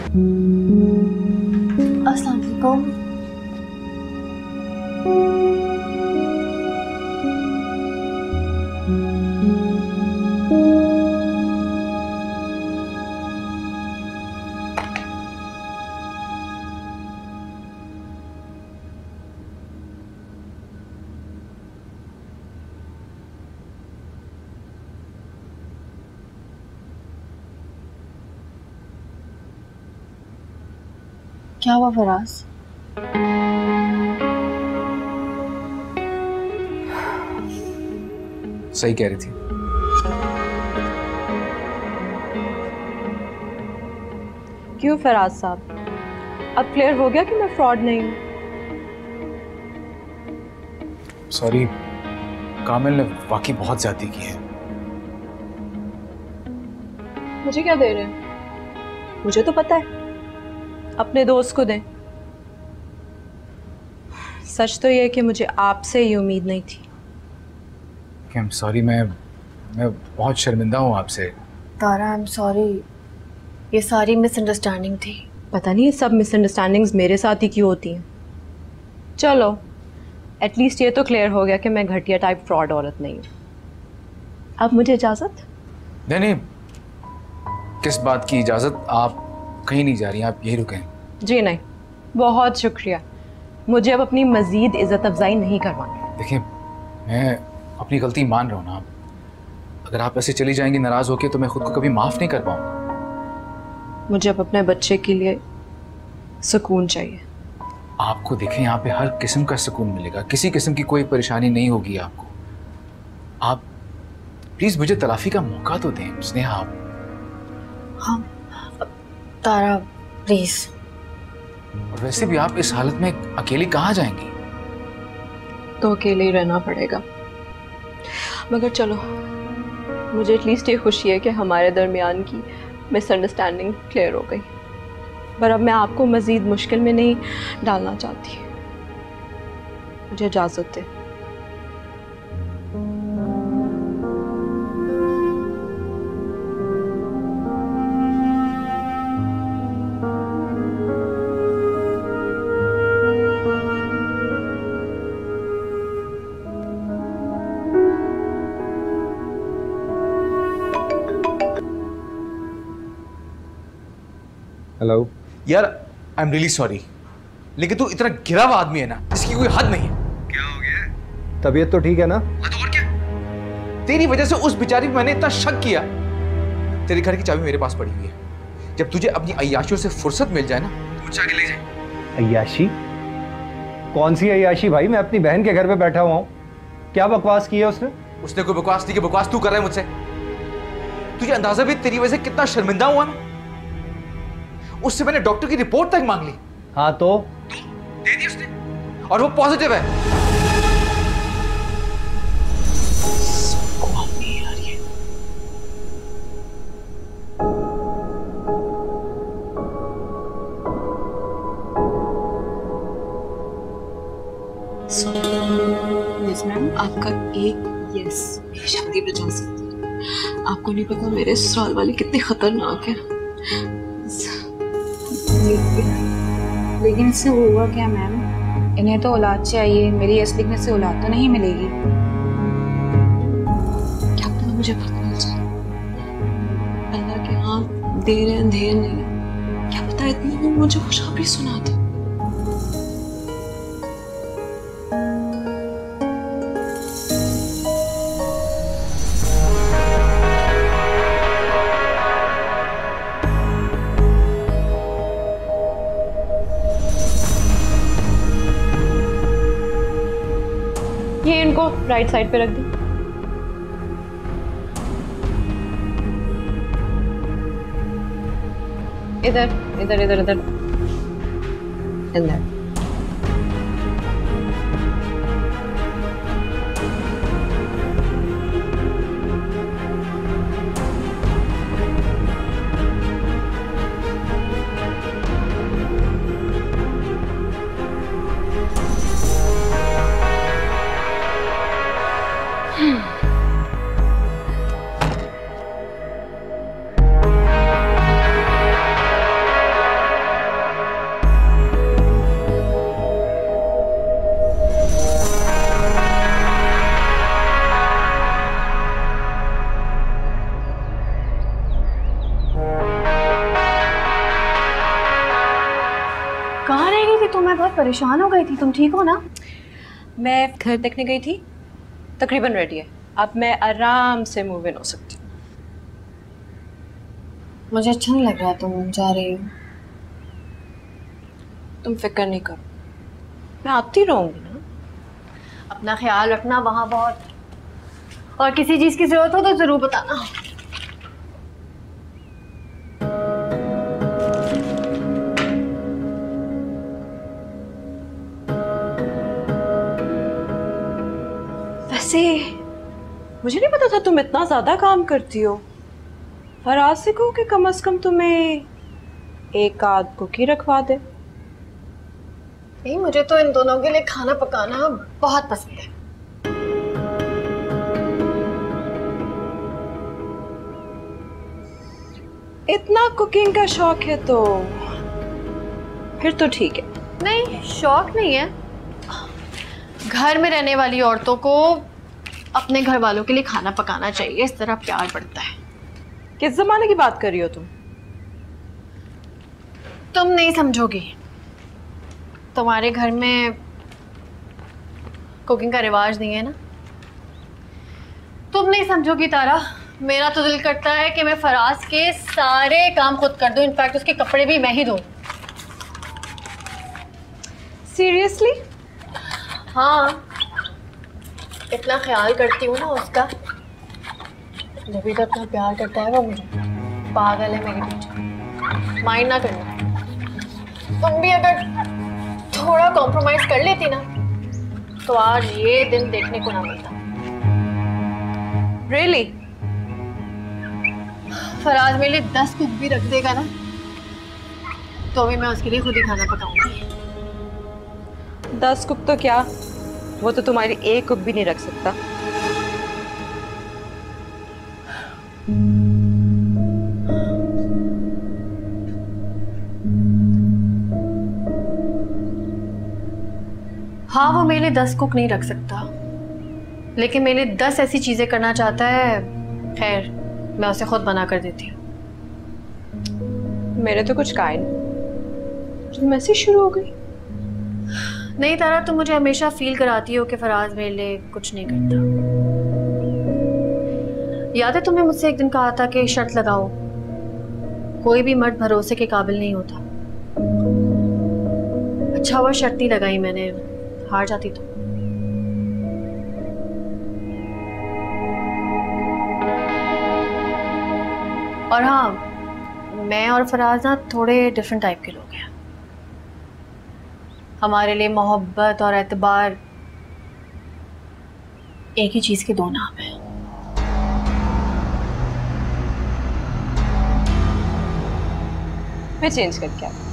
अस्सलाम वालेकुम। क्या हुआ फराज? सही कह रही थी। क्यों फराज साहब, अब क्लियर हो गया कि मैं फ्रॉड नहीं हूँ? सॉरी, कामिल ने वाकई बहुत ज्यादती की है। मुझे क्या दे रहे हैं? मुझे तो पता है, अपने दोस्त को दें। सच तो ये है कि मुझे आपसे ये उम्मीद नहीं थी। आई एम सॉरी, मैं बहुत शर्मिंदा हूँ आपसे। तारा, आई एम सॉरी, ये सारी मिसअंडरस्टैंडिंग थी। पता नहीं ये सब मिसअंडरस्टैंडिंग्स मेरे साथ ही क्यों होती हैं। चलो, एटलीस्ट ये तो क्लियर हो गया कि मैं घटिया टाइप फ्रॉड औरत नहीं हूँ। अब मुझे इजाज़त? नहीं नहीं, किस बात की इजाज़त? आप कहीं नहीं जा रही हैं, आप यहीं रुकें। जी नहीं, बहुत शुक्रिया। मुझे अब अपनी मज़ीद इज़्ज़त अफजाई नहीं करवानी। देखिए, मैं अपनी गलती मान रहा हूँ ना। अगर आप ऐसे चली जाएंगी नाराज़ होके तो मैं खुद को कभी माफ़ नहीं कर पाऊंगा। मुझे अब अपने बच्चे के लिए सुकून चाहिए। आपको देखें, यहाँ पे हर किस्म का सुकून मिलेगा, किसी किस्म की कोई परेशानी नहीं होगी आपको। आप प्लीज़ मुझे तलाफ़ी का मौका तो दें स्नेहा। आप हाँ तारा, प्लीज। और वैसे भी आप इस हालत में अकेली कहाँ जाएंगी? तो अकेले ही रहना पड़ेगा। मगर चलो, मुझे एटलीस्ट ये खुशी है कि हमारे दरमियान की मिसअंडरस्टैंडिंग क्लियर हो गई। पर अब मैं आपको मज़ीद मुश्किल में नहीं डालना चाहती। मुझे इजाज़त दें। हेलो यार, आई एम रियली सॉरी, लेकिन तू इतना गिरा हुआ आदमी है ना, जिसकी कोई हद नहीं है। क्या हो गया? तबीयत तो ठीक है ना? तो और क्या, तेरी वजह से उस बेचारी पे मैंने इतना शक किया। तेरे घर की चाबी मेरे पास पड़ी हुई है। जब तुझे अपनी अय्याशियों से फुर्सत मिल जाए ना, तो मुझे आगे ले जाए। अय्याशी? कौन सी अय्याशी भाई? मैं अपनी बहन के घर पे बैठा हुआ हूँ। क्या बकवास की है उसने? उसने कोई बकवास नहीं की, बकवास तू कर रहा है मुझसे। तुझे अंदाजा भी तेरी वजह से कितना शर्मिंदा हुआ मैं। उससे मैंने डॉक्टर की रिपोर्ट तक मांग ली। हाँ तो दे दी उसने, और वो पॉजिटिव है। यस मैम, आपका एक यस मेरी शादी में जा सकती है। आपको नहीं पता मेरे ससुराल वाले कितने खतरनाक हैं। लेकिन इससे हुआ क्या मैम? इन्हें तो औलाद चाहिए, मेरी यस लिखने से औलाद तो नहीं मिलेगी। क्या पता मुझे पता चल जाए। अल्लाह के यहाँ देर है अंधेर नहीं है। क्या पता इतने में मुझे खुशखबरी सुना दे। ये इनको राइट साइड पे रख दो। इधर इधर इधर इधर इधर। तो मैं बहुत परेशान हो गई थी। तुम ठीक हो ना? मैं घर देखने गई थी, तकरीबन रेडी है। अब मैं आराम से मूव इन हो सकती हूँ। मुझे अच्छा नहीं लग रहा तुम जा रही हो। तुम फिक्र नहीं करो, मैं आती रहूंगी ना। अपना ख्याल रखना वहाँ बहुत, और किसी चीज़ की जरूरत हो तो ज़रूर बताना। वैसे मुझे नहीं पता था तुम इतना ज़्यादा काम करती हो। फराज से कहो कि कम से कम तुम्हें एक आध कुक ही रखवा दे। नहीं, मुझे तो इन दोनों के लिए खाना पकाना बहुत पसंद है। इतना कुकिंग का शौक है तो फिर तो ठीक है। नहीं, शौक नहीं है। घर में रहने वाली औरतों को अपने घर वालों के लिए खाना पकाना चाहिए, इस तरह प्यार बढ़ता है। किस जमाने की बात कर रही हो तुम? तुम नहीं समझोगी। तुम्हारे घर में कुकिंग का रिवाज नहीं है ना, तुम नहीं समझोगी तारा। मेरा तो दिल करता है कि मैं फराज के सारे काम खुद कर दूं, इनफैक्ट उसके कपड़े भी मैं ही धोऊं। सीरियसली? हाँ, इतना ख्याल करती हूँ ना उसका, जब तो इतना प्यार करता है वो मुझे। पागल है मेरे पीछे। माइंड ना करना। तुम भी अगर थोड़ा कॉम्प्रोमाइज कर लेती ना तो आज ये दिन देखने को ना मिलता। रियली? फराज मेरे लिए 10 कुक भी रख देगा ना तो भी मैं उसके लिए खुद ही खाना पकाऊंगी। 10 कुक तो क्या, वो तो तुम्हारी एक कुक भी नहीं रख सकता। हाँ, वो मेरे लिए 10 कुक नहीं रख सकता, लेकिन मेरे लिए 10 ऐसी चीजें करना चाहता है। खैर, मैं उसे खुद बना कर देती हूँ। मेरे तो कुछ काइंड तुम ऐसे शुरू हो गई। नहीं तारा, तुम मुझे हमेशा फील कराती हो कि फराज मेरे लिए कुछ नहीं करता। याद है तुमने मुझसे एक दिन कहा था कि शर्त लगाओ, कोई भी मर्द भरोसे के काबिल नहीं होता। अच्छा हुआ शर्त नहीं लगाई मैंने, हार जाती तो। और हाँ, मैं और फराज ना थोड़े डिफरेंट टाइप के लोग हैं। हमारे लिए मोहब्बत और एतबार एक ही चीज के दो नाम हैं। मैं चेंज करके आती हूँ।